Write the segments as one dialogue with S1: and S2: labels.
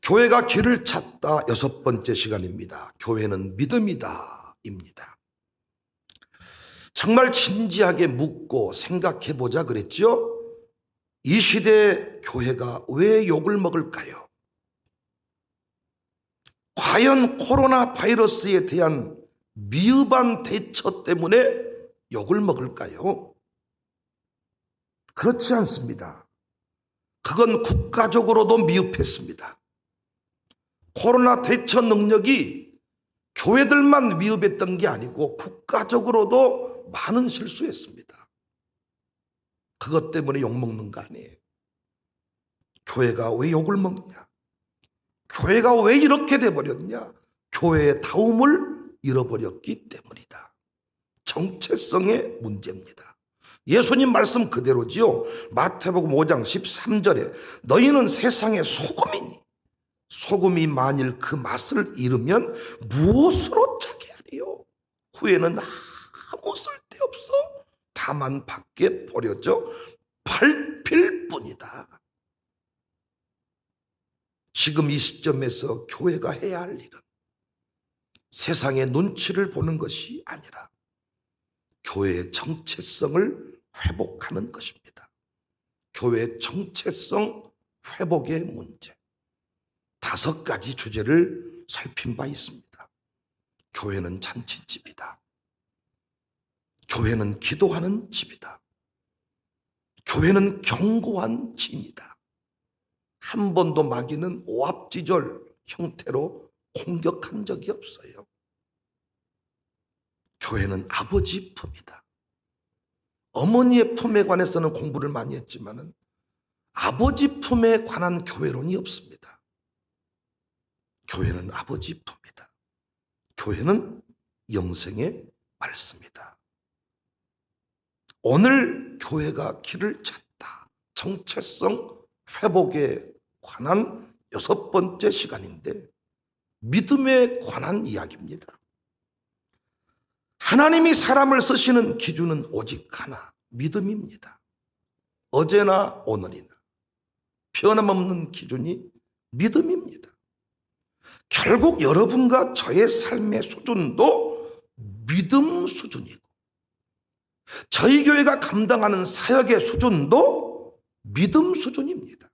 S1: 교회가 길을 찾다 6번째 시간입니다. 교회는 믿음이다 입니다. 정말 진지하게 묻고 생각해 보자 그랬죠? 이 시대의 교회가 왜 욕을 먹을까요? 과연 코로나 바이러스에 대한 미흡한 대처 때문에 욕을 먹을까요? 그렇지 않습니다. 그건 국가적으로도 미흡했습니다. 코로나 대처 능력이 교회들만 미흡했던 게 아니고 국가적으로도 많은 실수했습니다. 그것 때문에 욕먹는 거 아니에요. 교회가 왜 욕을 먹냐? 교회가 왜 이렇게 돼버렸냐? 교회의 다움을 잃어버렸기 때문이다. 정체성의 문제입니다. 예수님 말씀 그대로지요. 마태복음 5장 13절에 너희는 세상의 소금이니 소금이 만일 그 맛을 잃으면 무엇으로 차게 하리요? 후에는 아무 쓸데없어 다만 밖에 버려져 밟힐 뿐이다. 지금 이 시점에서 교회가 해야 할 일은 세상의 눈치를 보는 것이 아니라 교회의 정체성을 회복하는 것입니다. 교회의 정체성 회복의 문제 5가지 주제를 살핀 바 있습니다. 교회는 잔치집이다. 교회는 기도하는 집이다. 교회는 견고한 진이다. 한 번도 마귀는 오합지졸 형태로 공격한 적이 없어요. 교회는 아버지 품이다. 어머니의 품에 관해서는 공부를 많이 했지만 아버지 품에 관한 교회론이 없습니다. 교회는 아버지 품이다. 교회는 영생의 말씀이다. 오늘 교회가 길을 찾다. 정체성 회복에 관한 6번째 시간인데 믿음에 관한 이야기입니다. 하나님이 사람을 쓰시는 기준은 오직 하나, 믿음입니다. 어제나 오늘이나 변함없는 기준이 믿음입니다. 결국 여러분과 저의 삶의 수준도 믿음 수준이고 저희 교회가 감당하는 사역의 수준도 믿음 수준입니다.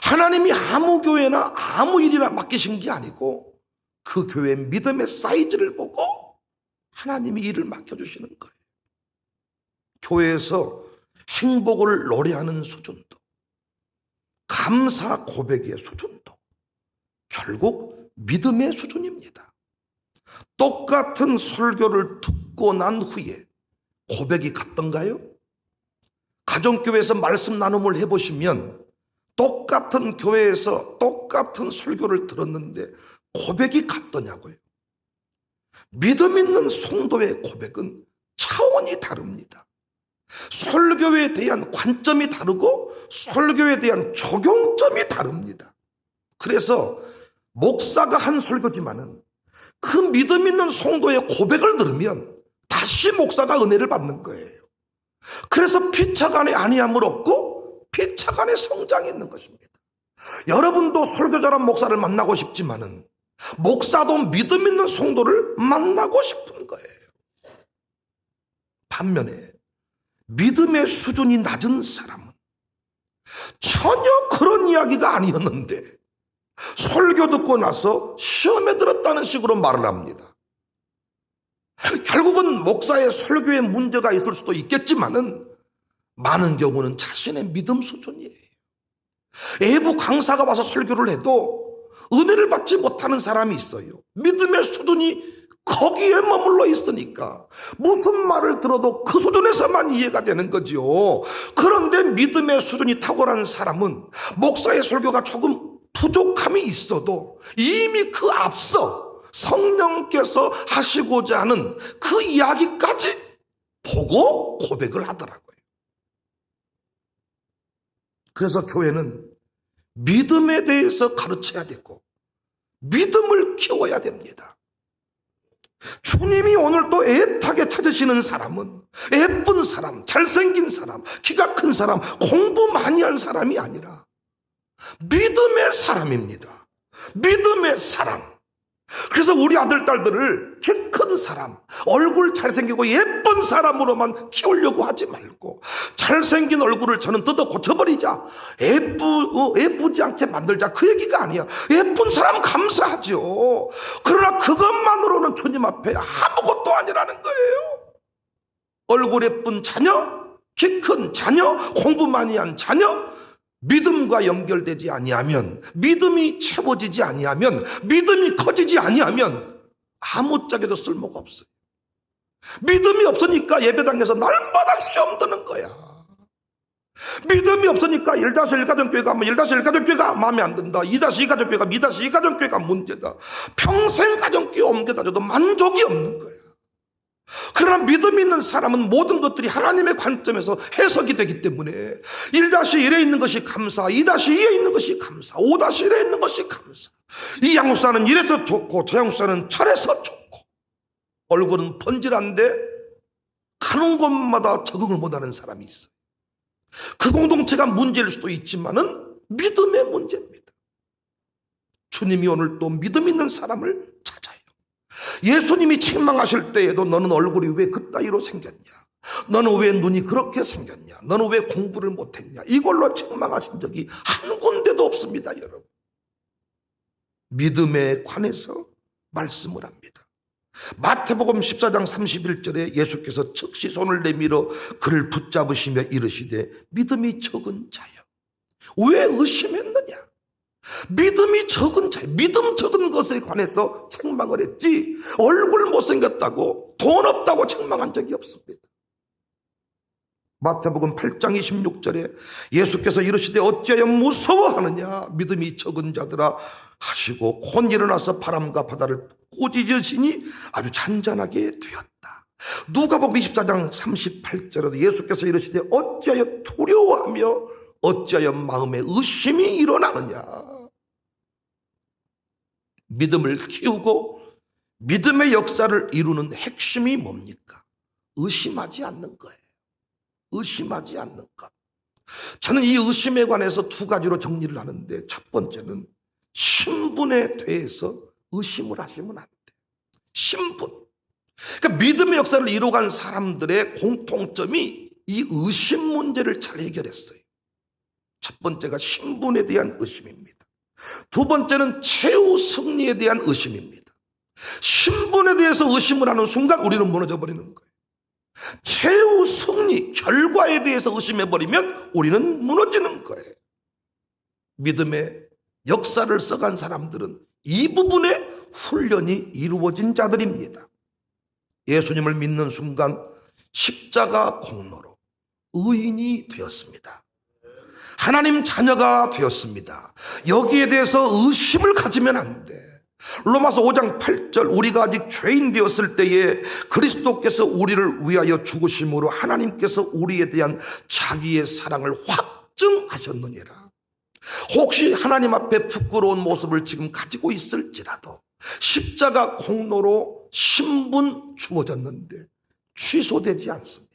S1: 하나님이 아무 교회나 아무 일이나 맡기신 게 아니고 그 교회의 믿음의 사이즈를 보고 하나님이 일을 맡겨주시는 거예요. 교회에서 행복을 노래하는 수준도 감사 고백의 수준도 결국 믿음의 수준입니다. 똑같은 설교를 듣고 난 후에 고백이 같던가요? 가정교회에서 말씀 나눔을 해보시면 똑같은 교회에서 똑같은 설교를 들었는데 고백이 같더냐고요. 믿음 있는 성도의 고백은 차원이 다릅니다. 설교에 대한 관점이 다르고 설교에 대한 적용점이 다릅니다. 그래서 목사가 한 설교지만은 그 믿음 있는 성도의 고백을 들으면 다시 목사가 은혜를 받는 거예요. 그래서 피차간에 아니함을 얻고 피차간에 성장이 있는 것입니다. 여러분도 설교 잘한 목사를 만나고 싶지만은 목사도 믿음 있는 성도를 만나고 싶은 거예요. 반면에 믿음의 수준이 낮은 사람은 전혀 그런 이야기가 아니었는데 설교 듣고 나서 시험에 들었다는 식으로 말을 합니다. 결국은 목사의 설교에 문제가 있을 수도 있겠지만은 많은 경우는 자신의 믿음 수준이에요. 외부 강사가 와서 설교를 해도 은혜를 받지 못하는 사람이 있어요. 믿음의 수준이 거기에 머물러 있으니까 무슨 말을 들어도 그 수준에서만 이해가 되는 거지요. 그런데 믿음의 수준이 탁월한 사람은 목사의 설교가 조금 부족함이 있어도 이미 그 앞서 성령께서 하시고자 하는 그 이야기까지 보고 고백을 하더라고요. 그래서 교회는 믿음에 대해서 가르쳐야 되고 믿음을 키워야 됩니다. 주님이 오늘 또 애타게 찾으시는 사람은 예쁜 사람, 잘생긴 사람, 키가 큰 사람, 공부 많이 한 사람이 아니라 믿음의 사람입니다. 믿음의 사람. 그래서 우리 아들, 딸들을 키 큰 사람, 얼굴 잘생기고 예쁜 사람으로만 키우려고 하지 말고, 잘생긴 얼굴을 저는 뜯어 고쳐버리자, 예쁘지 않게 만들자, 그 얘기가 아니야. 예쁜 사람 감사하죠. 그러나 그것만으로는 주님 앞에 아무것도 아니라는 거예요. 얼굴 예쁜 자녀, 키 큰 자녀, 공부 많이 한 자녀, 믿음과 연결되지 아니하면, 믿음이 채워지지 아니하면, 믿음이 커지지 아니하면 아무짝에도 쓸모가 없어요. 믿음이 없으니까 예배당에서 날마다 시험 드는 거야. 믿음이 없으니까 1-1 가정교회 가면 1-1 가정교회가 마음에 안 든다. 2-2 가정교회가 2-2 가정교회가 문제다. 평생 가정교회 옮겨다녀도 만족이 없는 거야. 그러나 믿음 있는 사람은 모든 것들이 하나님의 관점에서 해석이 되기 때문에 1-1에 있는 것이 감사, 2-2에 있는 것이 감사, 5-1에 있는 것이 감사. 이 양육사는 이래서 좋고 저 양육사는 저래서 좋고, 얼굴은 번질한데 가는 곳마다 적응을 못하는 사람이 있어요. 그 공동체가 문제일 수도 있지만은 믿음의 문제입니다. 주님이 오늘 또 믿음 있는 사람을 찾아요. 예수님이 책망하실 때에도 너는 얼굴이 왜 그따위로 생겼냐, 너는 왜 눈이 그렇게 생겼냐, 너는 왜 공부를 못했냐, 이걸로 책망하신 적이 한 군데도 없습니다. 여러분, 믿음에 관해서 말씀을 합니다. 마태복음 14장 31절에 예수께서 즉시 손을 내밀어 그를 붙잡으시며 이르시되 믿음이 적은 자여 왜 의심했느냐. 믿음이 적은 자, 믿음 적은 것에 관해서 책망을 했지, 얼굴 못생겼다고 돈 없다고 책망한 적이 없습니다. 마태복음 8장 26절에 예수께서 이르시되 어찌하여 무서워하느냐, 믿음이 적은 자들아 하시고 곧 일어나서 바람과 바다를 꾸짖으시니 아주 잔잔하게 되었다. 누가복음 24장 38절에도 예수께서 이르시되 어찌하여 두려워하며 어찌하여 마음에 의심이 일어나느냐. 믿음을 키우고 믿음의 역사를 이루는 핵심이 뭡니까? 의심하지 않는 거예요. 의심하지 않는 것. 저는 이 의심에 관해서 두 가지로 정리를 하는데, 첫 번째는 신분에 대해서 의심을 하시면 안 돼. 신분. 그러니까 믿음의 역사를 이루어간 사람들의 공통점이 이 의심 문제를 잘 해결했어요. 첫 번째가 신분에 대한 의심입니다. 두 번째는 최후 승리에 대한 의심입니다. 신분에 대해서 의심을 하는 순간 우리는 무너져 버리는 거예요. 최후 승리, 결과에 대해서 의심해버리면 우리는 무너지는 거예요. 믿음의 역사를 써간 사람들은 이 부분에 훈련이 이루어진 자들입니다. 예수님을 믿는 순간 십자가 공로로 의인이 되었습니다. 하나님 자녀가 되었습니다. 여기에 대해서 의심을 가지면 안 돼. 로마서 5장 8절, 우리가 아직 죄인 되었을 때에 그리스도께서 우리를 위하여 죽으심으로 하나님께서 우리에 대한 자기의 사랑을 확증하셨느니라. 혹시 하나님 앞에 부끄러운 모습을 지금 가지고 있을지라도 십자가 공로로 신분 주어졌는데 취소되지 않습니다.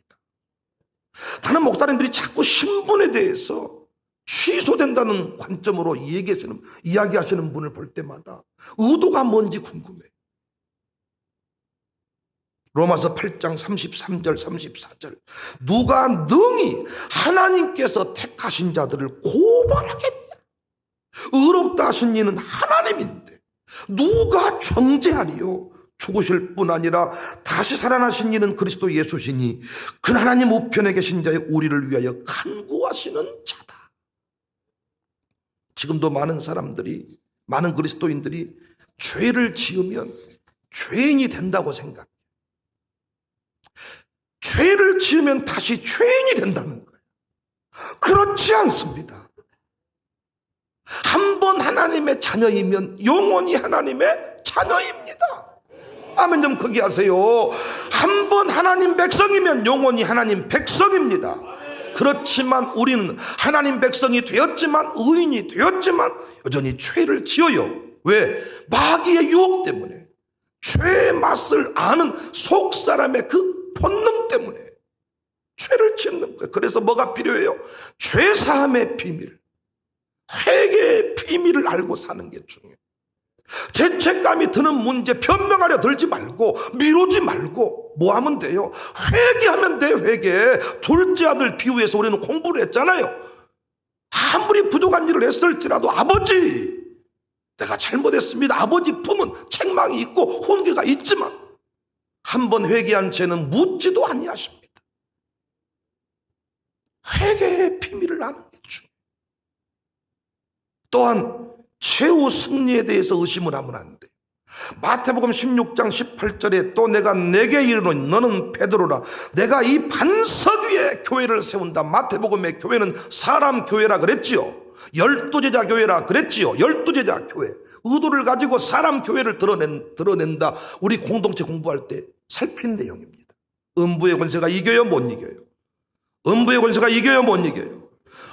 S1: 다른 목사님들이 자꾸 신분에 대해서 취소된다는 관점으로 이야기하시는 분을 볼 때마다 의도가 뭔지 궁금해. 로마서 8장 33절 34절, 누가 능히 하나님께서 택하신 자들을 고발하겠냐. 의롭다 하신 이는 하나님인데 누가 정죄하리요. 죽으실 뿐 아니라 다시 살아나신 이는 그리스도 예수시니 그 하나님 우편에 계신 자의 우리를 위하여 간구하시는 자다. 지금도 많은 사람들이, 많은 그리스도인들이 죄를 지으면 죄인이 된다고 생각해요. 죄를 지으면 다시 죄인이 된다는 거예요. 그렇지 않습니다. 한 번 하나님의 자녀이면 영원히 하나님의 자녀입니다. 아멘 좀 크게 하세요. 한 번 하나님 백성이면 영원히 하나님 백성입니다. 그렇지만 우리는 하나님 백성이 되었지만, 의인이 되었지만 여전히 죄를 지어요. 왜? 마귀의 유혹 때문에, 죄의 맛을 아는 속사람의 그 본능 때문에 죄를 짓는 거예요. 그래서 뭐가 필요해요? 죄사함의 비밀, 회개의 비밀을 알고 사는 게 중요해요. 죄책감이 드는 문제 변명하려 들지 말고 미루지 말고 뭐 하면 돼요? 회개하면 돼요. 회개. 둘째 아들 비유해서 우리는 공부를 했잖아요. 아무리 부족한 일을 했을지라도 아버지 내가 잘못했습니다. 아버지 품은 책망이 있고 훈계가 있지만 한 번 회개한 죄는 묻지도 아니하십니다. 회개의 비밀을 아는 게 중요해요. 또한 최후 승리에 대해서 의심을 하면 안 돼. 마태복음 16장 18절에 또 내가 내게 이르노니 너는 베드로라 내가 이 반석 위에 교회를 세운다. 마태복음의 교회는 사람 교회라 그랬지요. 12제자 교회라 그랬지요. 12제자 교회. 의도를 가지고 사람 교회를 드러낸다. 우리 공동체 공부할 때 살핀 내용입니다. 음부의 권세가 이겨요 못 이겨요? 음부의 권세가 이겨요 못 이겨요?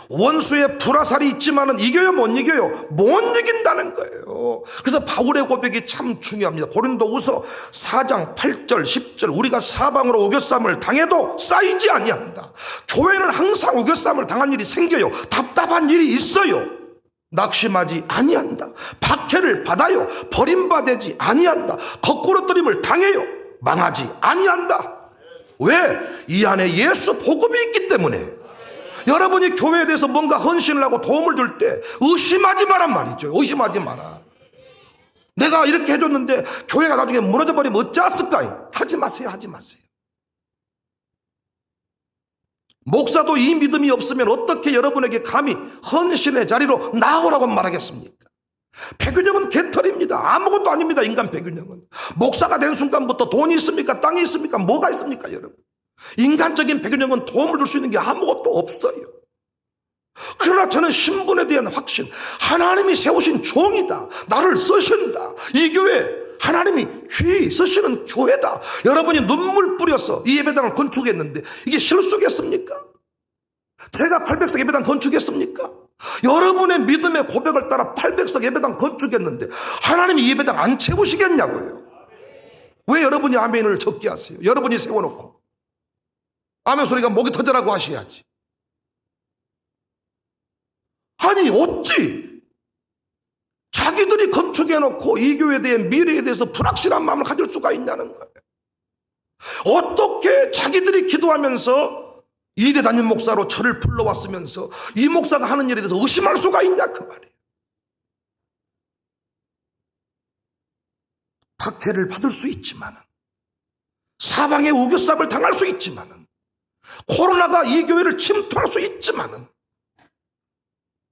S1: 원수의 불화살이 있지만은 이겨요 못 이겨요? 못 이긴다는 거예요. 그래서 바울의 고백이 참 중요합니다. 고린도후서 4장 8절 10절 우리가 사방으로 우겨쌈을 당해도 쌓이지 아니한다. 교회는 항상 우겨쌈을 당한 일이 생겨요. 답답한 일이 있어요. 낙심하지 아니한다. 박해를 받아요. 버림받지 아니한다. 거꾸로뜨림을 당해요. 망하지 아니한다. 왜? 이 안에 예수 복음이 있기 때문에. 여러분이 교회에 대해서 뭔가 헌신을 하고 도움을 줄 때 의심하지 마란 말이죠. 의심하지 마라. 내가 이렇게 해줬는데 교회가 나중에 무너져 버리면 어찌했을까? 하지 마세요. 하지 마세요. 목사도 이 믿음이 없으면 어떻게 여러분에게 감히 헌신의 자리로 나오라고 말하겠습니까? 배균형은 개털입니다. 아무것도 아닙니다. 인간 배균형은. 목사가 된 순간부터 돈이 있습니까? 땅이 있습니까? 뭐가 있습니까 여러분? 인간적인 배균형은 도움을 줄 수 있는 게 아무것도 없어요. 그러나 저는 신분에 대한 확신, 하나님이 세우신 종이다. 나를 쓰신다. 이 교회 하나님이 귀히 쓰시는 교회다. 여러분이 눈물 뿌려서 이 예배당을 건축했는데 이게 실수겠습니까? 제가 800석 예배당 건축했습니까? 여러분의 믿음의 고백을 따라 800석 예배당 건축했는데 하나님이 이 예배당 안 채우시겠냐고요. 왜 여러분이 아멘을 적게 하세요? 여러분이 세워놓고 아멘 소리가 목이 터져라고 하셔야지. 아니 어찌 자기들이 건축해놓고 이 교회에 대한 미래에 대해서 불확실한 마음을 가질 수가 있냐는 거예요. 어떻게 자기들이 기도하면서 이대 담임 목사로 저를 불러왔으면서 이 목사가 하는 일에 대해서 의심할 수가 있냐 그 말이에요. 박해를 받을 수 있지만은 사방에 우겨쌈을 당할 수 있지만은 코로나가 이 교회를 침투할 수 있지만은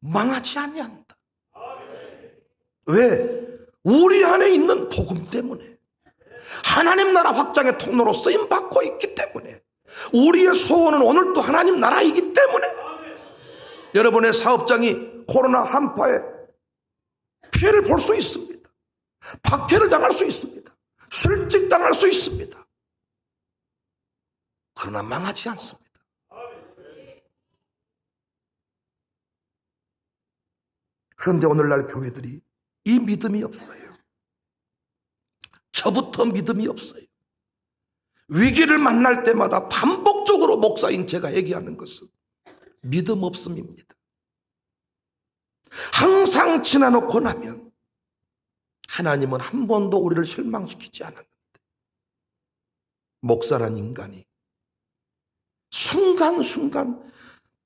S1: 망하지 아니한다. 왜? 우리 안에 있는 복음 때문에 하나님 나라 확장의 통로로 쓰임받고 있기 때문에 우리의 소원은 오늘도 하나님 나라이기 때문에 여러분의 사업장이 코로나 한파에 피해를 볼 수 있습니다. 박해를 당할 수 있습니다. 실직당할 수 있습니다. 그러나 망하지 않습니다. 그런데 오늘날 교회들이 이 믿음이 없어요. 저부터 믿음이 없어요. 위기를 만날 때마다 반복적으로 목사인 제가 얘기하는 것은 믿음 없음입니다. 항상 지나놓고 나면 하나님은 한 번도 우리를 실망시키지 않았는데 목사란 인간이 순간순간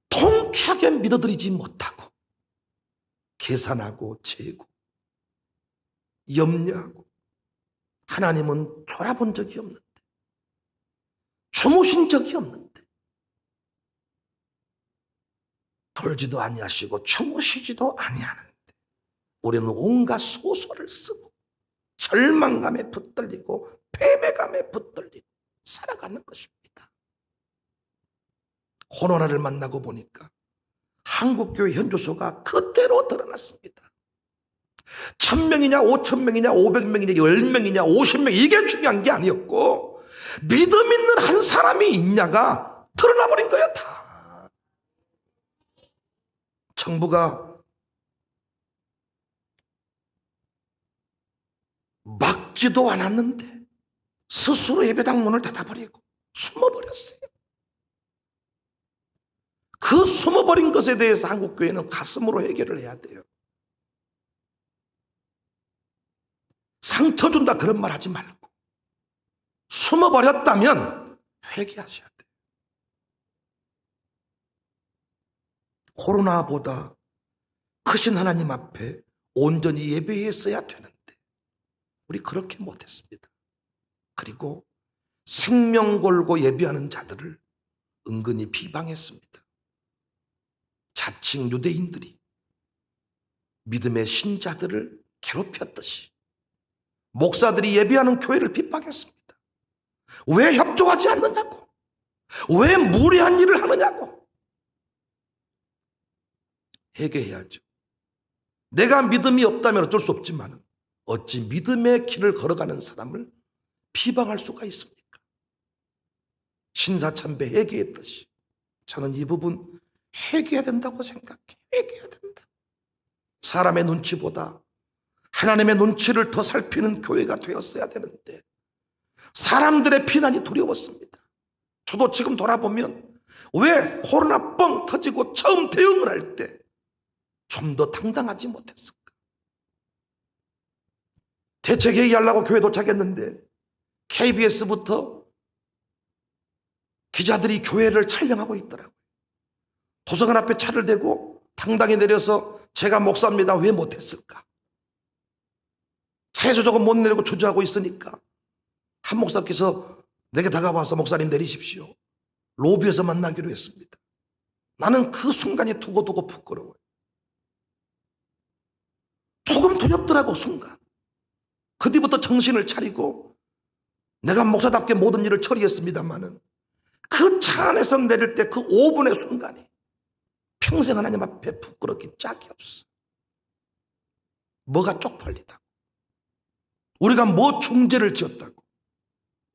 S1: 통쾌하게 믿어드리지 못하고 계산하고 재고 염려하고 하나님은 졸아본 적이 없는데 주무신 적이 없는데 돌지도 아니하시고 주무시지도 아니하는데 우리는 온갖 소설을 쓰고 절망감에 붙들리고 패배감에 붙들리고 살아가는 것입니다. 코로나를 만나고 보니까 한국교회 현주소가 그대로 드러났습니다. 1000명이냐 5000명이냐 500명이냐 10명이냐 50명 이게 중요한 게 아니었고 믿음 있는 한 사람이 있냐가 드러나 버린 거야 다. 정부가 막지도 않았는데 스스로 예배당 문을 닫아버리고 숨어버렸어요. 그 숨어버린 것에 대해서 한국교회는 가슴으로 해결을 해야 돼요. 상처 준다 그런 말 하지 말고 숨어버렸다면 회개하셔야 돼요. 코로나보다 크신 하나님 앞에 온전히 예배했어야 되는데 우리 그렇게 못했습니다. 그리고 생명 걸고 예배하는 자들을 은근히 비방했습니다. 자칭 유대인들이 믿음의 신자들을 괴롭혔듯이 목사들이 예배하는 교회를 비방했습니다. 왜 협조하지 않느냐고, 왜 무례한 일을 하느냐고. 회개해야죠. 내가 믿음이 없다면 어쩔 수 없지만 어찌 믿음의 길을 걸어가는 사람을 비방할 수가 있습니까? 신사참배 회개했듯이 저는 이 부분 회개해야 된다고 생각해. 회개해야 된다. 사람의 눈치보다 하나님의 눈치를 더 살피는 교회가 되었어야 되는데 사람들의 비난이 두려웠습니다. 저도 지금 돌아보면 왜 코로나 뻥 터지고 처음 대응을 할 때 좀 더 당당하지 못했을까? 대책회의하려고 교회 도착했는데 KBS부터 기자들이 교회를 촬영하고 있더라고요. 도서관 앞에 차를 대고 당당히 내려서 제가 목사입니다. 왜 못했을까? 차에서 조금 못 내리고 주저하고 있으니까 한 목사께서 내게 다가와서 목사님 내리십시오. 로비에서 만나기로 했습니다. 나는 그 순간이 두고두고 부끄러워요. 조금 두렵더라고 순간. 그 뒤부터 정신을 차리고 내가 목사답게 모든 일을 처리했습니다마는 그 차 안에서 내릴 때 그 5분의 순간이 평생 하나님 앞에 부끄럽기 짝이 없어. 뭐가 쪽팔리다고, 우리가 뭐 중죄를 지었다고,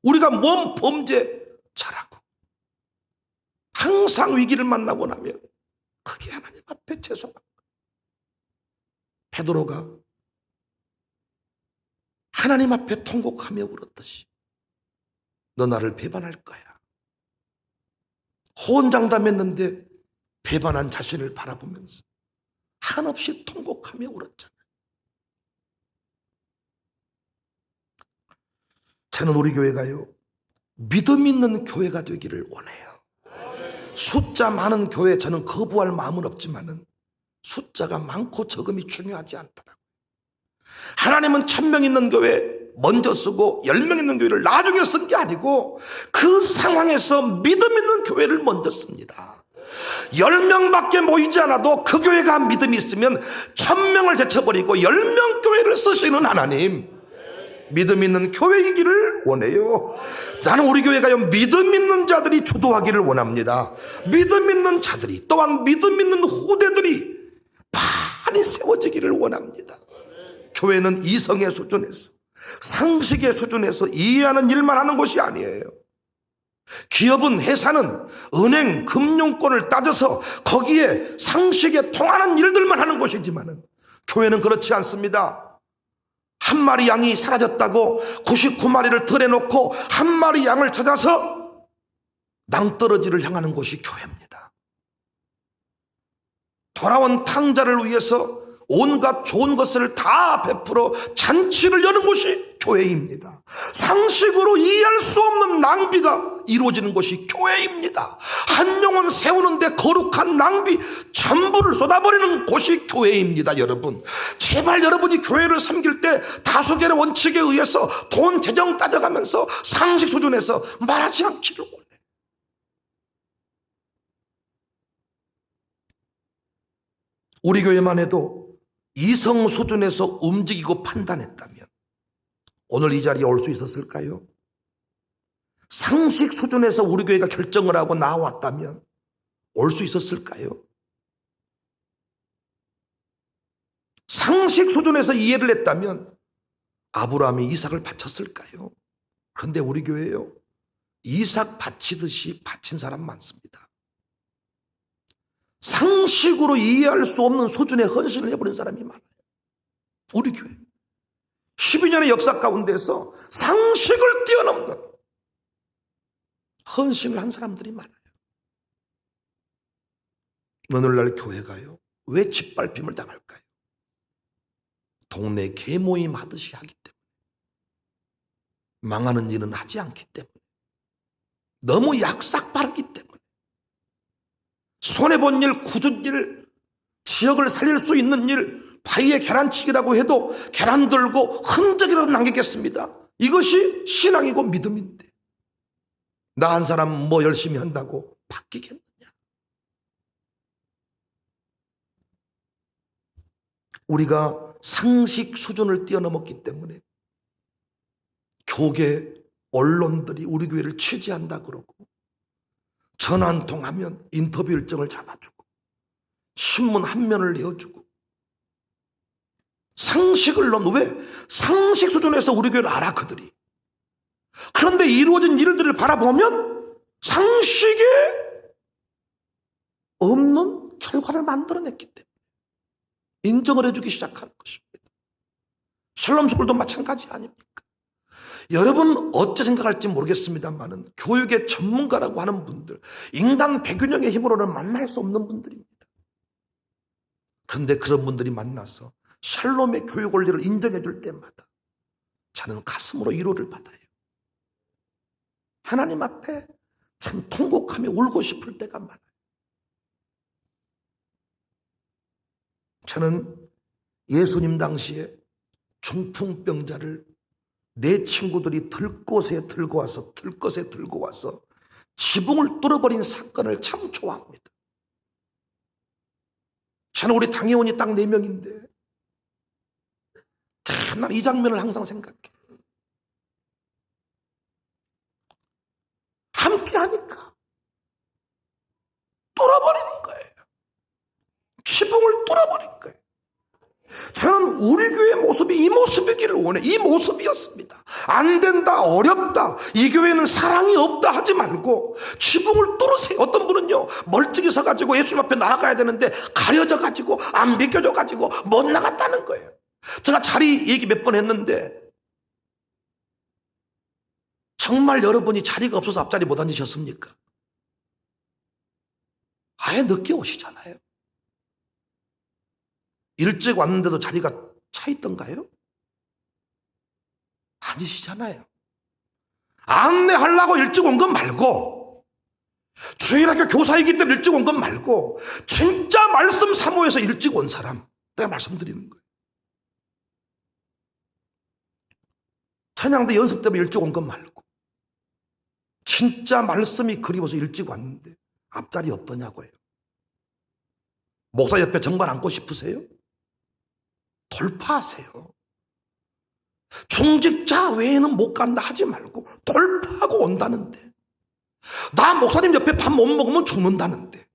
S1: 우리가 뭔 범죄자라고. 항상 위기를 만나고 나면 그게 하나님 앞에 죄송한 거예요. 베드로가 하나님 앞에 통곡하며 울었듯이 너 나를 배반할 거야. 호언장담했는데 배반한 자신을 바라보면서 한없이 통곡하며 울었잖아요. 저는 우리 교회가요, 믿음 있는 교회가 되기를 원해요. 숫자 많은 교회 저는 거부할 마음은 없지만은 숫자가 많고 적음이 중요하지 않더라고요. 하나님은 1000명 있는 교회 먼저 쓰고 10명 있는 교회를 나중에 쓴 게 아니고 그 상황에서 믿음 있는 교회를 먼저 씁니다. 10명밖에 모이지 않아도 그 교회가 믿음이 있으면 1000명을 제쳐버리고 10명 교회를 쓰시는 하나님, 믿음 있는 교회이기를 원해요. 나는 우리 교회가요, 믿음 있는 자들이 주도하기를 원합니다. 믿음 있는 자들이, 또한 믿음 있는 후대들이 많이 세워지기를 원합니다. 교회는 이성의 수준에서, 상식의 수준에서 이해하는 일만 하는 것이 아니에요. 기업은, 회사는 은행, 금융권을 따져서 거기에 상식에 통하는 일들만 하는 것이지만은 교회는 그렇지 않습니다. 한 마리 양이 사라졌다고 99마리를 들여놓고 한 마리 양을 찾아서 낭떠러지를 향하는 곳이 교회입니다. 돌아온 탕자를 위해서 온갖 좋은 것을 다 베풀어 잔치를 여는 곳이 교회입니다. 상식으로 이해할 수 없는 낭비가 이루어지는 곳이 교회입니다. 한 영혼 세우는데 거룩한 낭비 전부를 쏟아버리는 곳이 교회입니다. 여러분, 제발 여러분이 교회를 섬길 때 다수결의 원칙에 의해서 돈 재정 따져가면서 상식 수준에서 말하지 않기를 원해. 우리 교회만 해도 이성 수준에서 움직이고 판단했다면 오늘 이 자리에 올 수 있었을까요? 상식 수준에서 우리 교회가 결정을 하고 나왔다면 올 수 있었을까요? 상식 수준에서 이해를 했다면 아브라함이 이삭을 바쳤을까요? 그런데 우리 교회요, 이삭 바치듯이 바친 사람 많습니다. 상식으로 이해할 수 없는 수준의 헌신을 해버린 사람이 많아요. 우리 교회 12년의 역사 가운데서 상식을 뛰어넘는 헌신을 한 사람들이 많아요. 어느 날 교회가요, 왜 짓밟힘을 당할까요? 동네 개모임 하듯이 하기 때문에, 망하는 일은 하지 않기 때문에, 너무 약삭 빠르기 때문에, 손해본 일, 굳은 일, 지역을 살릴 수 있는 일, 바위에 계란치기라고 해도 계란 들고 흔적이라도 남기겠습니다. 이것이 신앙이고 믿음인데, 나 한 사람 뭐 열심히 한다고 바뀌겠느냐? 우리가 상식 수준을 뛰어넘었기 때문에 교계 언론들이 우리 교회를 취재한다 그러고, 전화 한 통 하면 인터뷰 일정을 잡아주고, 신문 한 면을 내어주고, 상식을 왜? 상식 수준에서 우리 교회를 알아 그들이. 그런데 이루어진 일들을 바라보면 상식에 없는 결과를 만들어냈기 때문에 인정을 해주기 시작하는 것입니다. 샬롬 스쿨도 마찬가지 아닙니까? 여러분 어찌 생각할지 모르겠습니다만은 교육의 전문가라고 하는 분들, 인간 백균형의 힘으로는 만날 수 없는 분들입니다. 그런데 그런 분들이 만나서 샬롬의 교육 원리를 인정해 줄 때마다 저는 가슴으로 위로를 받아요. 하나님 앞에 참 통곡하며 울고 싶을 때가 많아요. 저는 예수님 당시에 중풍병자를 내 친구들이 들것에 들고 와서 지붕을 뚫어버린 사건을 참 좋아합니다. 저는 우리 당회원이 딱 4명인데 참 난 이 장면을 항상 생각해. 함께 하니까 뚫어버리는 거예요. 지붕을 뚫어버린 거예요. 저는 우리 교회의 모습이 이 모습이기를 원해. 이 모습이었습니다. 안 된다, 어렵다, 이 교회는 사랑이 없다 하지 말고 지붕을 뚫으세요. 어떤 분은요, 멀찍이 서가지고 예수님 앞에 나아가야 되는데 가려져가지고 안 비켜져가지고 못 나갔다는 거예요. 제가 자리 얘기 몇 번 했는데 정말 여러분이 자리가 없어서 앞자리 못 앉으셨습니까? 아예 늦게 오시잖아요. 일찍 왔는데도 자리가 차 있던가요? 아니시잖아요. 안내하려고 일찍 온 건 말고, 주일학교 교사이기 때문에 일찍 온 건 말고, 진짜 말씀 사모해서 일찍 온 사람, 내가 말씀드리는 거예요. 찬양대 연습 때문에 일찍 온 건 말고, 진짜 말씀이 그리워서 일찍 왔는데 앞자리 없더냐고요. 목사 옆에 정말 앉고 싶으세요? 돌파하세요. 중직자 외에는 못 간다 하지 말고 돌파하고 온다는데, 나 목사님 옆에 밥 못 먹으면 죽는다는데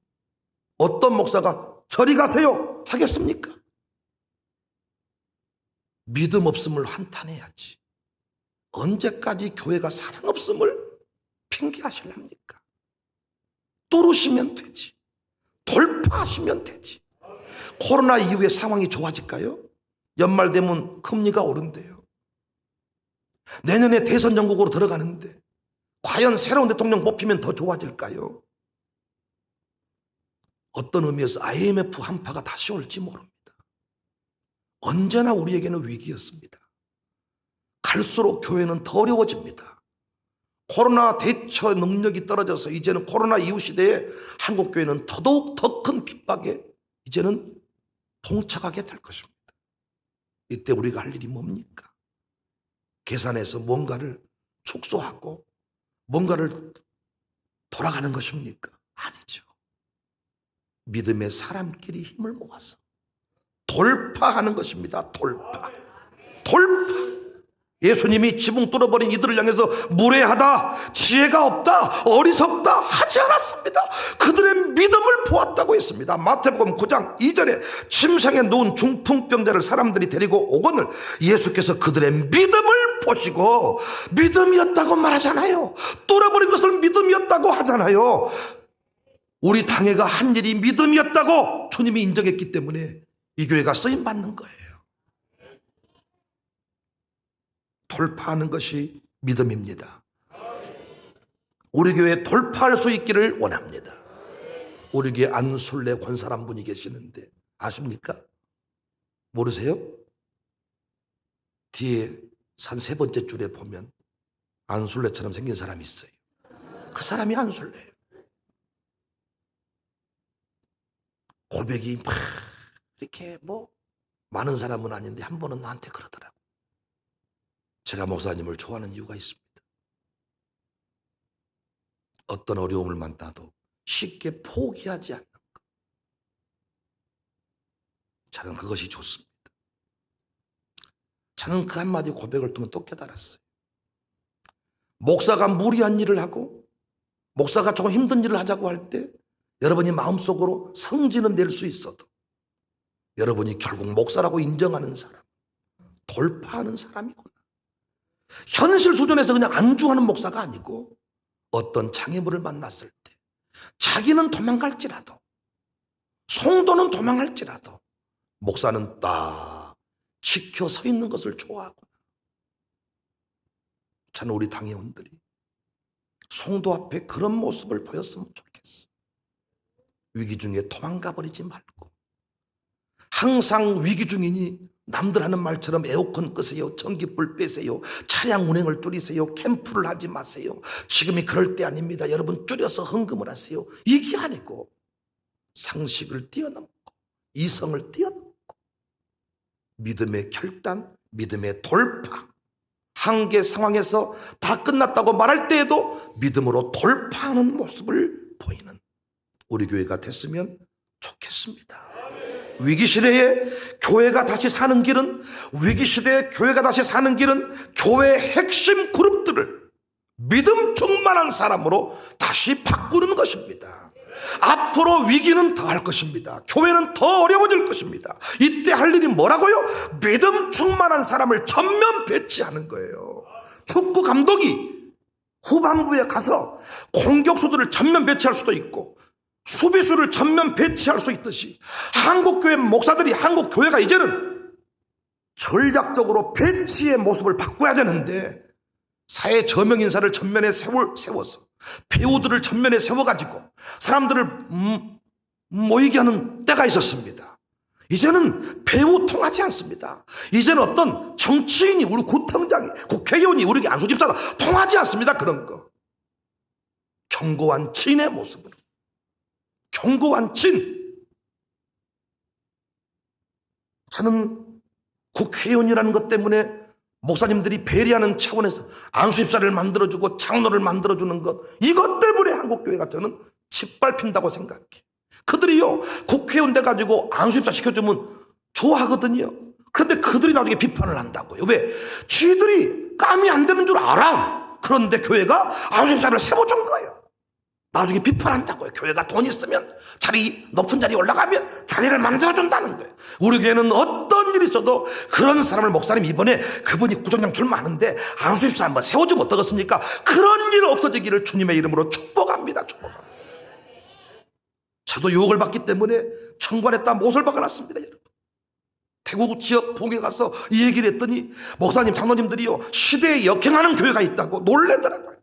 S1: 어떤 목사가 저리 가세요 하겠습니까? 믿음 없음을 한탄해야지. 언제까지 교회가 사랑 없음을 핑계하실랍니까? 뚫으시면 되지. 돌파하시면 되지. 코로나 이후에 상황이 좋아질까요? 연말 되면 금리가 오른대요. 내년에 대선 전국으로 들어가는데 과연 새로운 대통령 뽑히면 더 좋아질까요? 어떤 의미에서 IMF 한파가 다시 올지 모릅니다. 언제나 우리에게는 위기였습니다. 갈수록 교회는 더 어려워집니다. 코로나 대처 능력이 떨어져서 이제는 코로나 이후 시대에 한국 교회는 더더욱 더 큰 핍박에 이제는 봉착하게 될 것입니다. 이때 우리가 할 일이 뭡니까? 계산해서 뭔가를 축소하고 뭔가를 돌아가는 것입니까? 아니죠. 믿음의 사람끼리 힘을 모아서 돌파하는 것입니다. 돌파. 예수님이 지붕 뚫어버린 이들을 향해서 무례하다, 지혜가 없다, 어리석다 하지 않았습니다. 그들의 믿음을 보았다고 했습니다. 마태복음 9장 2절에 침상에 누운 중풍병자를 사람들이 데리고 오거늘 예수께서 그들의 믿음을 보시고, 믿음이었다고 말하잖아요. 뚫어버린 것을 믿음이었다고 하잖아요. 우리 당회가 한 일이 믿음이었다고 주님이 인정했기 때문에 이 교회가 쓰임받는 거예요. 돌파하는 것이 믿음입니다. 우리 교회 돌파할 수 있기를 원합니다. 우리 교회 안술래 권사람 한 분이 계시는데 아십니까? 모르세요? 뒤에 산 세 번째 줄에 보면 안술래처럼 생긴 사람이 있어요. 그 사람이 안술래예요. 고백이 막 이렇게 많은 사람은 아닌데 한 번은 나한테 그러더라고. 제가 목사님을 좋아하는 이유가 있습니다. 어떤 어려움을 만나도 쉽게 포기하지 않는 것. 저는 그것이 좋습니다. 저는 그 한마디 고백을 통해 또 깨달았어요. 목사가 무리한 일을 하고 목사가 조금 힘든 일을 하자고 할 때 여러분이 마음속으로 성질은 낼 수 있어도 여러분이 결국 목사라고 인정하는 사람, 돌파하는 사람이구나. 현실 수준에서 그냥 안주하는 목사가 아니고 어떤 장애물을 만났을 때 자기는 도망갈지라도 성도는 도망할지라도 목사는 딱 지켜 서 있는 것을 좋아하구나. 저는 우리 당회원들이 성도 앞에 그런 모습을 보였으면 좋겠어. 위기 중에 도망가 버리지 말고 항상 위기 중이니 남들 하는 말처럼 에어컨 끄세요, 전기불 빼세요, 차량 운행을 줄이세요, 캠프를 하지 마세요. 지금이 그럴 때 아닙니다. 여러분 줄여서 헌금을 하세요. 이게 아니고 상식을 뛰어넘고 이성을 뛰어넘고 믿음의 결단, 믿음의 돌파, 한계 상황에서 다 끝났다고 말할 때에도 믿음으로 돌파하는 모습을 보이는 우리 교회가 됐으면 좋겠습니다. 위기시대에 교회가 다시 사는 길은 교회의 핵심 그룹들을 믿음 충만한 사람으로 다시 바꾸는 것입니다. 앞으로 위기는 더 할 것입니다. 교회는 더 어려워질 것입니다. 이때 할 일이 뭐라고요? 믿음 충만한 사람을 전면 배치하는 거예요. 축구 감독이 후반부에 가서 공격수들을 전면 배치할 수도 있고 수비수를 전면 배치할 수 있듯이 한국교회 목사들이, 한국교회가 이제는 전략적으로 배치의 모습을 바꿔야 되는데 사회 저명인사를 전면에 세워서 배우들을 전면에 세워가지고 사람들을 모이게 하는 때가 있었습니다. 이제는 배우 통하지 않습니다. 이제는 어떤 정치인이, 우리 구청장이, 국회의원이, 우리 안수집사가 통하지 않습니다. 그런 거. 견고한 진의 모습으로, 견고한 진. 저는 국회의원이라는 것 때문에 목사님들이 배려하는 차원에서 안수집사를 만들어주고 장로를 만들어주는 것, 이것 때문에 한국교회가 저는 짓밟힌다고 생각해. 그들이요, 국회의원 돼가지고 안수집사 시켜주면 좋아하거든요. 그런데 그들이 나중에 비판을 한다고요. 왜? 쥐들이 감이 안 되는 줄 알아. 그런데 교회가 안수집사를 세워준 거예요. 나중에 비판한다고요. 교회가 돈 있으면, 높은 자리에 올라가면 자리를 만들어준다는 거예요. 우리 교회는 어떤 일이 있어도 그런 사람을, 목사님 이번에 그분이 구청장 출마하는데 안수집사 한번 세워주면 어떻겠습니까? 그런 일 없어지기를 주님의 이름으로 축복합니다. 축복합니다. 저도 유혹을 받기 때문에 청관에다 못을 박아놨습니다. 여러분, 태국 지역 부흥에 가서 이 얘기를 했더니 목사님, 장로님들이요, 시대에 역행하는 교회가 있다고 놀래더라고요.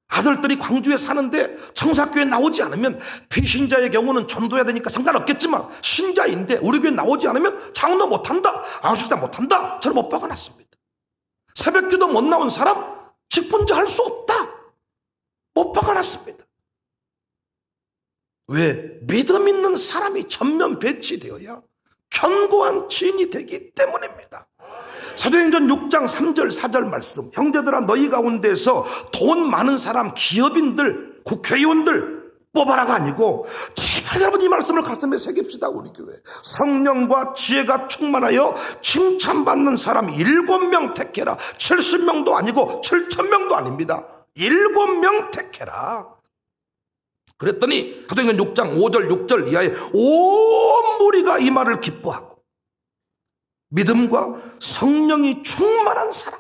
S1: 아들들이 광주에 사는데 청사교회 나오지 않으면, 비신자의 경우는 전도해야 되니까 상관없겠지만 신자인데 우리 교회 나오지 않으면 장로 못한다, 안수집사 못한다, 저를 못 박아놨습니다. 새벽기도 못 나온 사람 직분자 할 수 없다, 못 박아놨습니다. 왜? 믿음 있는 사람이 전면 배치되어야 견고한 지인이 되기 때문입니다. 사도행전 6장 3절 4절 말씀, 형제들아 너희 가운데서 돈 많은 사람, 기업인들, 국회의원들 뽑아라가 아니고 제발 여러분 이 말씀을 가슴에 새깁시다. 우리 교회 성령과 지혜가 충만하여 칭찬받는 사람 7명 택해라. 70명도 아니고 7,000명도 아닙니다. 7명 택해라. 그랬더니 사도행전 6장 5절 6절 이하에 온 무리가 이 말을 기뻐하고, 믿음과 성령이 충만한 사람,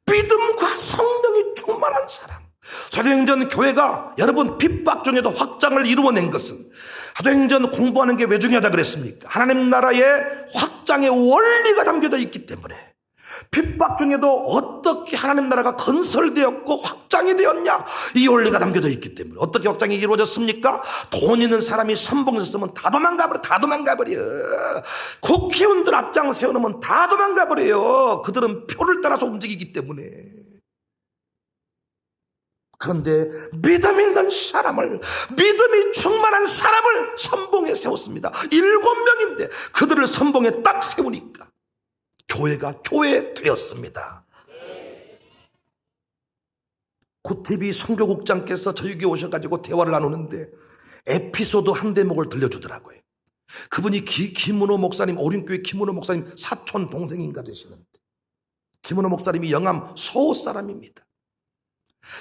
S1: 믿음과 성령이 충만한 사람. 사도행전 교회가 여러분 핍박 중에도 확장을 이루어낸 것은, 사도행전 공부하는 게 왜 중요하다 그랬습니까? 하나님 나라의 확장의 원리가 담겨져 있기 때문에 핍박 중에도 어떻게 하나님 나라가 건설되었고 확장이 되었냐, 이 원리가 담겨져 있기 때문에. 어떻게 확장이 이루어졌습니까? 돈 있는 사람이 선봉했으면 다 도망가버려. 국회의원들 앞장 세워놓으면 다 도망가버려요. 그들은 표를 따라서 움직이기 때문에. 그런데 믿음 있는 사람을, 믿음이 충만한 사람을 선봉에 세웠습니다. 7명인데 그들을 선봉에 딱 세우니까 교회가 교회 되었습니다. 구티비 선교국장께서 저에게 오셔가지고 대화를 나누는데 에피소드 한 대목을 들려주더라고요. 그분이 김은호 목사님, 오륜교회 김은호 목사님 사촌 동생인가 되시는데, 김은호 목사님이 영암 서호 사람입니다.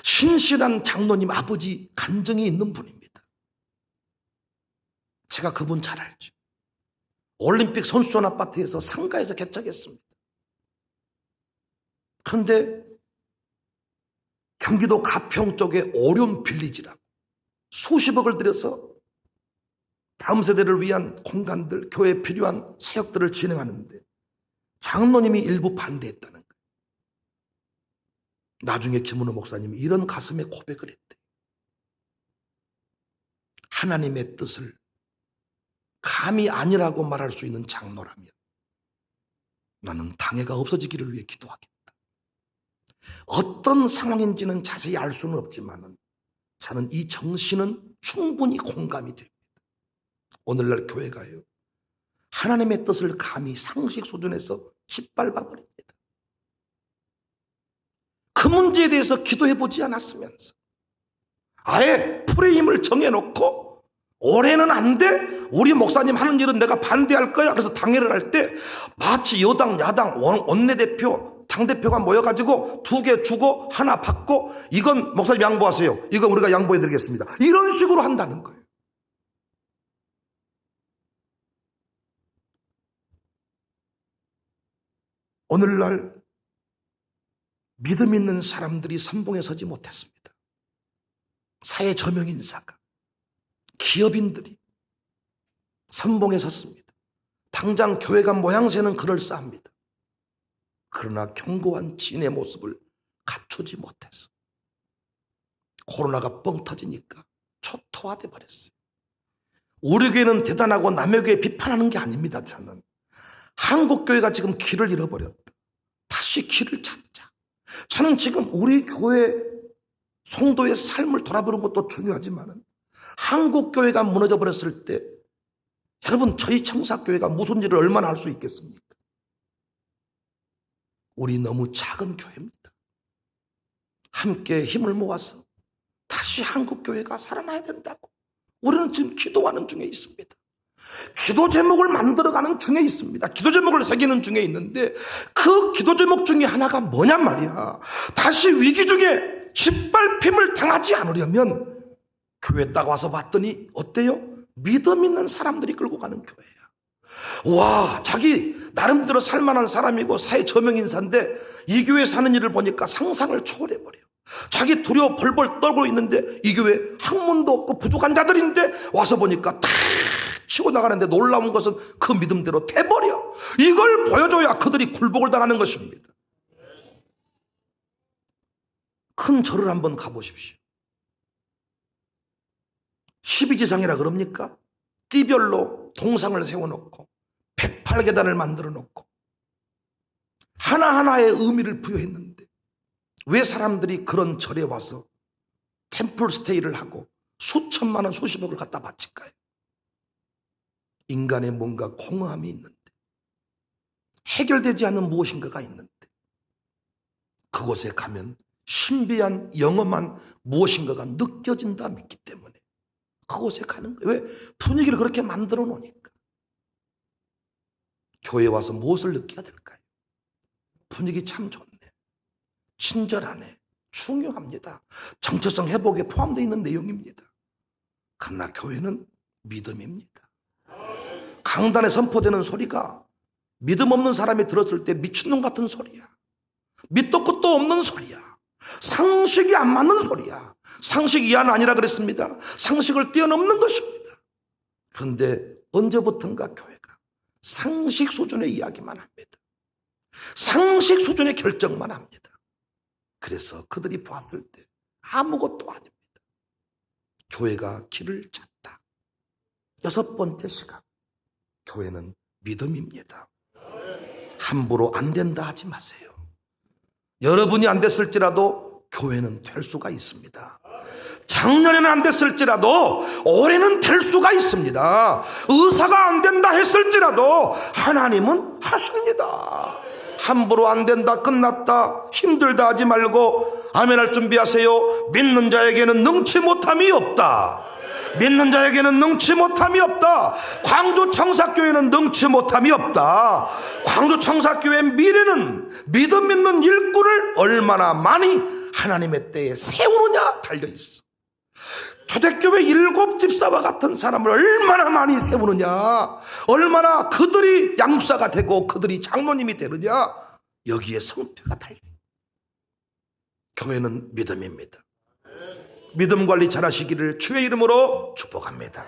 S1: 신실한 장로님 아버지 간증이 있는 분입니다. 제가 그분 잘 알죠. 올림픽 선수촌 아파트에서 상가에서 개척했습니다. 그런데 경기도 가평 쪽에 오륜 빌리지라고 수십억을 들여서 다음 세대를 위한 공간들, 교회에 필요한 사역들을 진행하는데 장로님이 일부 반대했다는 거예요. 나중에 김은호 목사님이 이런 가슴에 고백을 했대. 하나님의 뜻을 감히 아니라고 말할 수 있는 장로라면 나는 당회가 없어지기를 위해 기도하겠다. 어떤 상황인지는 자세히 알 수는 없지만 저는 이 정신은 충분히 공감이 됩니다. 오늘날 교회가요, 하나님의 뜻을 감히 상식 수준에서 짓밟아 버립니다. 그 문제에 대해서 기도해보지 않았으면서 아예 프레임을 정해놓고 올해는 안 돼? 우리 목사님 하는 일은 내가 반대할 거야. 그래서 당회를 할 때 마치 여당, 야당, 원내대표, 당대표가 모여가지고 2개 주고 하나 받고 이건 목사님 양보하세요. 이건 우리가 양보해드리겠습니다. 이런 식으로 한다는 거예요. 오늘날 믿음 있는 사람들이 선봉에 서지 못했습니다. 사회 저명인사가, 기업인들이 선봉에 섰습니다. 당장 교회가 모양새는 그럴싸합니다. 그러나 견고한 진의 모습을 갖추지 못해서 코로나가 뻥 터지니까 초토화돼 버렸어요. 우리 교회는 대단하고 남의 교회 비판하는 게 아닙니다. 저는 한국교회가 지금 길을 잃어버렸다. 다시 길을 찾자. 저는 지금 우리 교회 성도의 삶을 돌아보는 것도 중요하지만 한국교회가 무너져 버렸을 때 여러분, 저희 청사교회가 무슨 일을 얼마나 할 수 있겠습니까? 우리 너무 작은 교회입니다. 함께 힘을 모아서 다시 한국교회가 살아나야 된다고 우리는 지금 기도하는 중에 있습니다. 기도 제목을 만들어가는 중에 있습니다. 기도 제목을 새기는 중에 있는데 그 기도 제목 중에 하나가 뭐냔 말이야. 다시 위기 중에 짓밟힘을 당하지 않으려면 교회 딱 와서 봤더니 어때요? 믿음 있는 사람들이 끌고 가는 교회야. 와, 자기 나름대로 살만한 사람이고 사회 저명인사인데 이 교회 사는 일을 보니까 상상을 초월해버려. 자기 두려워 벌벌 떨고 있는데 이 교회 학문도 없고 부족한 자들인데 와서 보니까 탁 치고 나가는데 놀라운 것은 그 믿음대로 돼버려. 이걸 보여줘야 그들이 굴복을 당하는 것입니다. 큰 절을 한번 가보십시오. 12지상이라 그럽니까? 띠별로 동상을 세워놓고 108계단을 만들어 놓고 하나하나의 의미를 부여했는데 왜 사람들이 그런 절에 와서 템플 스테이를 하고 수천만 원, 수십억을 갖다 바칠까요? 인간의 뭔가 공허함이 있는데, 해결되지 않는 무엇인가가 있는데 그곳에 가면 신비한 영험한 무엇인가가 느껴진다 믿기 때문에 그곳에 가는 거예요. 왜? 분위기를 그렇게 만들어 놓으니까. 교회에 와서 무엇을 느껴야 될까요? 분위기 참 좋네, 친절하네, 중요합니다. 정체성 회복에 포함되어 있는 내용입니다. 그러나 교회는 믿음입니다. 강단에 선포되는 소리가 믿음 없는 사람이 들었을 때 미친놈 같은 소리야. 밑도 끝도 없는 소리야. 상식이 안 맞는 소리야. 상식 이하는 아니라 그랬습니다. 상식을 뛰어넘는 것입니다. 그런데 언제부턴가 교회가 상식 수준의 이야기만 합니다. 상식 수준의 결정만 합니다. 그래서 그들이 봤을 때 아무것도 아닙니다. 교회가 길을 찾다. 6번째 시간, 교회는 믿음입니다. 함부로 안 된다 하지 마세요. 여러분이 안 됐을지라도 교회는 될 수가 있습니다. 작년에는 안 됐을지라도 올해는 될 수가 있습니다. 의사가 안 된다 했을지라도 하나님은 하십니다. 함부로 안 된다, 끝났다, 힘들다 하지 말고 아멘할 준비하세요. 믿는 자에게는 능치 못함이 없다. 믿는 자에게는 능치 못함이 없다. 광주 청사교회는 능치 못함이 없다. 광주 청사교회의 미래는 믿음 있는 일꾼을 얼마나 많이 하나님의 때에 세우느냐 달려있어. 초대교회 7 집사와 같은 사람을 얼마나 많이 세우느냐, 얼마나 그들이 양육사가 되고 그들이 장로님이 되느냐, 여기에 성패가 달려. 교회는 믿음입니다. 믿음 관리 잘하시기를 주의 이름으로 축복합니다.